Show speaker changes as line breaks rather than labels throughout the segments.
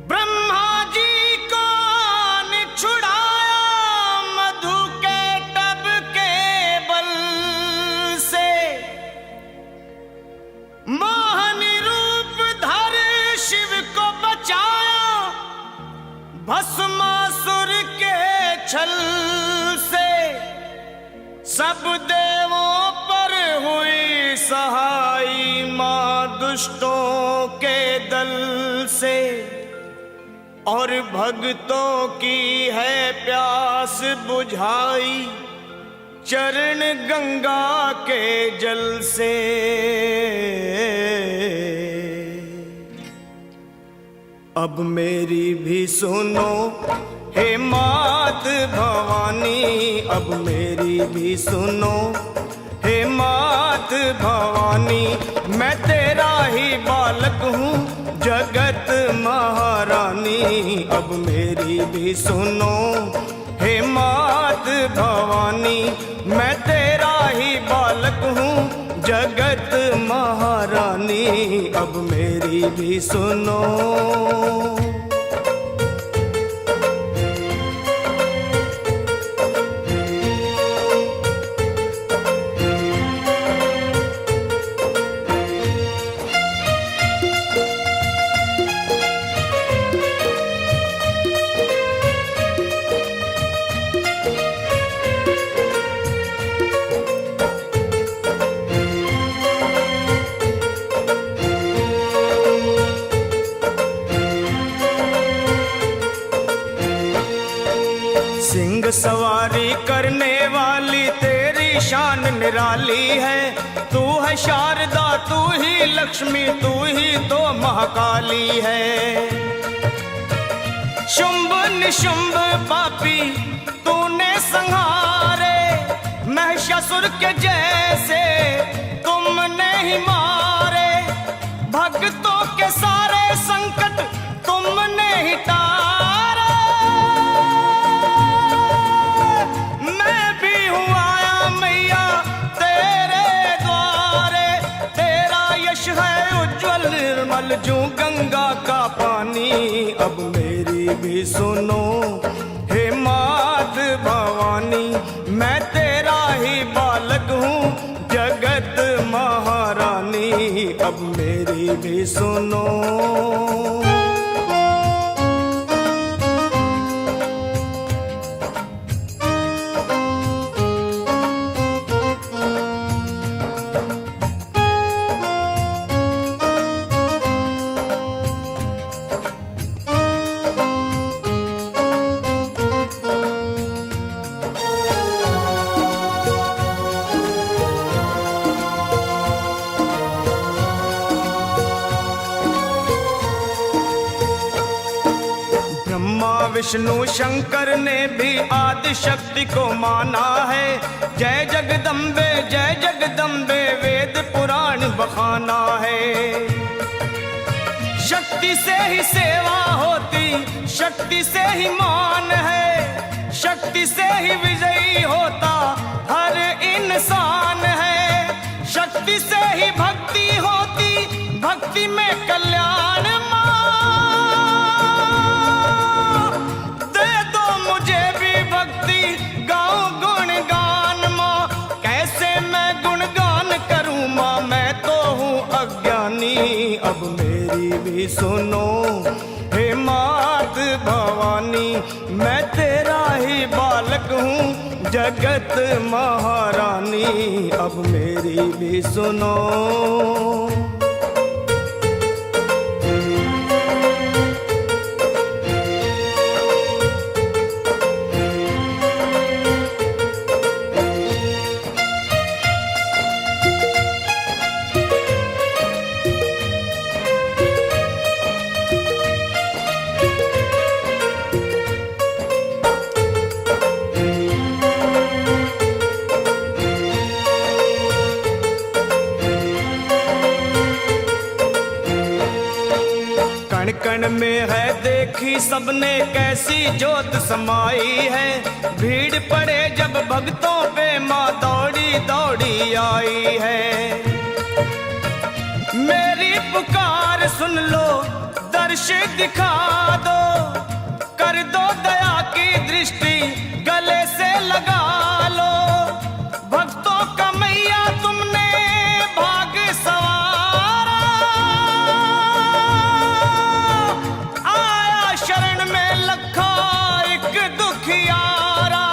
ब्रह्मा जी को छुड़ाया मधु के टब के बल से, मोहनी रूप धर शिव को बचाया भस्मासुर के छल से। सब देवों पर हुई सहाई मां दुष्टों के दल से, और भक्तों की है प्यास बुझाई चरण गंगा के जल से। अब मेरी भी सुनो हे मात भवानी, अब मेरी भी सुनो हे मात भवानी। मैं तेरा ही बालक हूँ जगत महारानी, अब मेरी भी सुनो हे मात भवानी। मैं तेरा ही बालक हूँ जगत महारानी, अब मेरी भी सुनो। सिंह सवारी करने वाली तेरी शान निराली है। तू है शारदा, तू ही लक्ष्मी, तू ही तो महाकाली है। शुंभ निशुंभ पापी तूने संहारे, महिषासुर के जैसे तुमने ही मारे। भक्तों के सारे संकट तुमने ही टारे। मैं भी हूँ आया मैया तेरे द्वारे, तेरा यश है उज्जवल निर्मल जो गंगा का पानी। अब मेरी भी सुनो हे मात भवानी, मैं तेरा ही बालक हूँ जगत महारानी, अब मेरी भी सुनो। विष्णु शंकर ने भी आदि शक्ति को माना है। जय जगदम्बे वेद पुराण बखाना है। शक्ति से ही सेवा होती, शक्ति से ही मान है, शक्ति से ही विजयी होता हर इंसान है। शक्ति से ही भक्ति होती, भक्ति में कल्याण। अब मेरी भी सुनो हे मात भवानी, मैं तेरा ही बालक हूँ जगत महारानी, अब मेरी भी सुनो। कण में है देखी सबने कैसी जोत समाई है। भीड़ पड़े जब भक्तों पे माँ दौड़ी दौड़ी आई है। मेरी पुकार सुन लो, दर्श दिखा दो, कर दो दया की दृष्टि, गले से लगा लो। भक्तों का मैया तुमने भाग सवारा, आया शरण में लखा एक दुखियारा।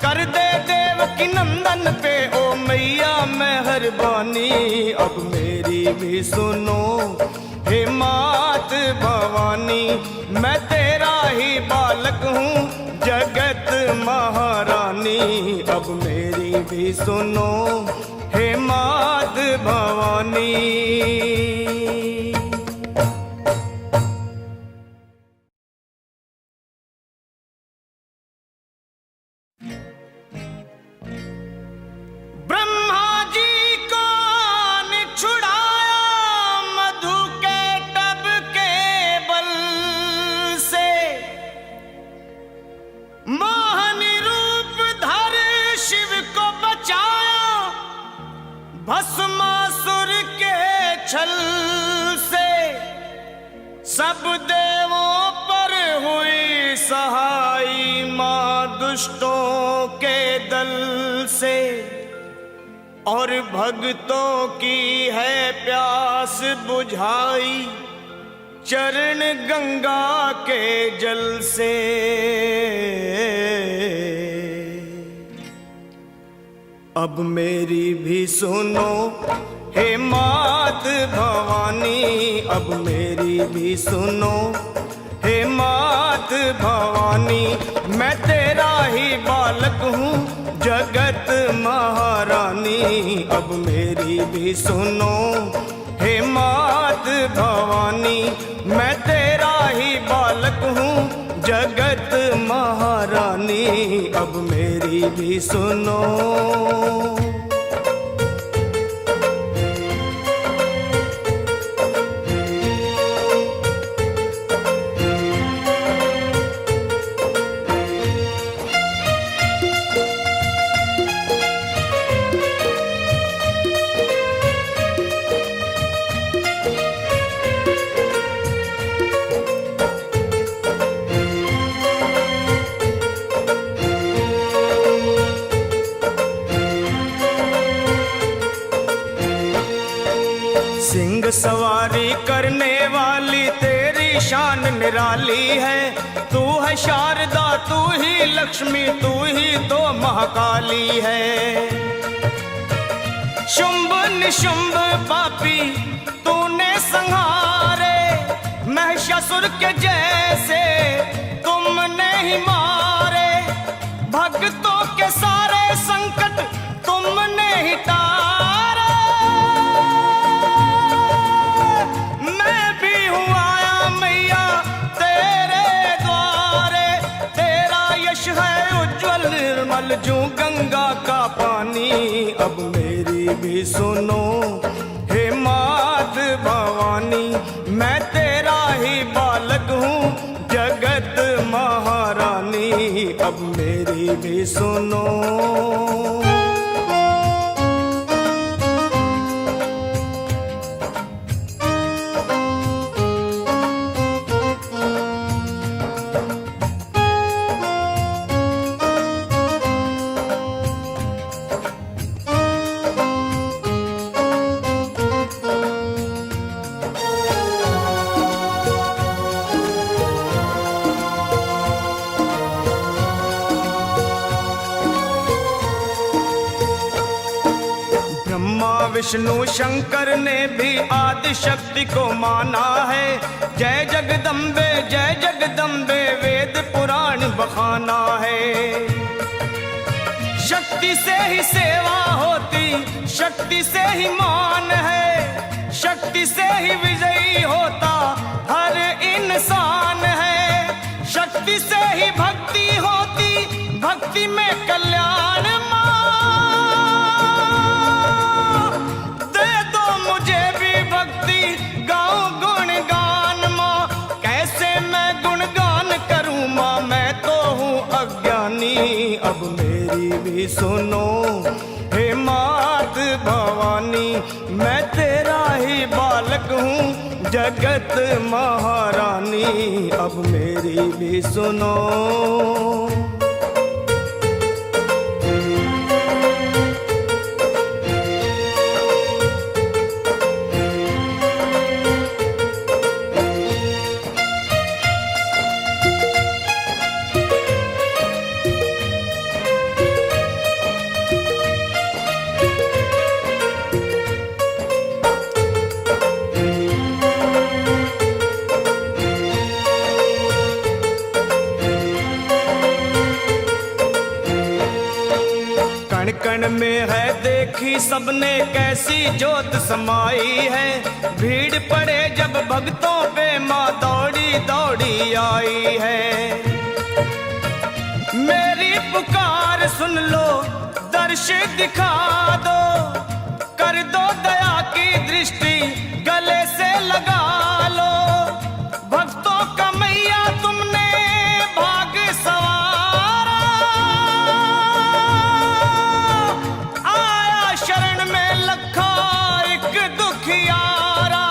कर दे देवकी नंदन पे ओ मैया मेहरबानी, अब मेरी भी सुनो हे मात भवानी। मैं तेरा ही बालक हूँ जगत महारानी, अब मेरी भी सुनो हे मात भवानी। ब्रह्मा जी को छुड़ाया मधु के टब के बल से, मोहनी रूप धर शिव को बचाया भस्मासुर के छल से। सब देवों पर हुई सहाई मां दुष्टों के दल से, और भक्तों की है प्यास बुझाई चरण गंगा के जल से। अब मेरी भी सुनो हे मात भवानी, अब मेरी भी सुनो हे मात भवानी। मैं तेरा ही बालक हूँ जगत महारानी, अब मेरी भी सुनो हे मात भवानी। मैं तेरा ही बालक हूँ जगत महारानी, अब मेरी भी सुनो। सिंह सवारी करने वाली तेरी शान निराली है। तू है शारदा, तू ही लक्ष्मी, तू ही तो महाकाली है। शुंभ निशुंभ पापी तूने संहारे, महिषासुर के जैसे तुमने ही मारे। भक्तों के सारे संकट तुमने ही टारे। मैं भी हूँ आया मैया तेरे द्वारे, तेरा यश है उज्जवल निर्मल जो गंगा का पानी। अब मेरी भी सुनो हे मात भवानी, मैं तेरा ही बालक हूँ जगत महारानी, अब मेरी भी सुनो। विष्णु शंकर ने भी आदि शक्ति को माना है। जय जगदम्बे वेद पुराण बखाना है। शक्ति से ही सेवा होती, शक्ति से ही मान है, शक्ति से ही विजयी होता हर इंसान है। शक्ति से ही भक्ति होती, भक्ति में कल्याण। अब मेरी भी सुनो हे मात भवानी, मैं तेरा ही बालक हूँ जगत महारानी अब मेरी भी सुनो। कण कण में है देखी सबने कैसी जोत समाई है। भीड़ पड़े जब भक्तों पे माँ दौड़ी दौड़ी आई है। मेरी पुकार सुन लो, दर्श दिखा दो, कर दो दया की दृष्टि गले से लगा लो। भक्तों का मैया तुमने भाग सवारा, आया शरण में लखा एक दुखियारा।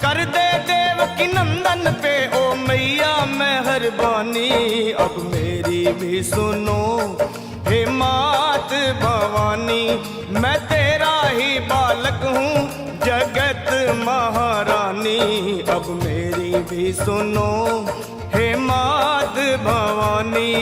कर दे देवकी नंदन पे ओ मैया मेहरबानी अब मेरी भी सुनो। हे मात भवानी मैं तेरा ही बालक हूँ, जगत महारानी अब मेरी भी सुनो। हे मात भवानी।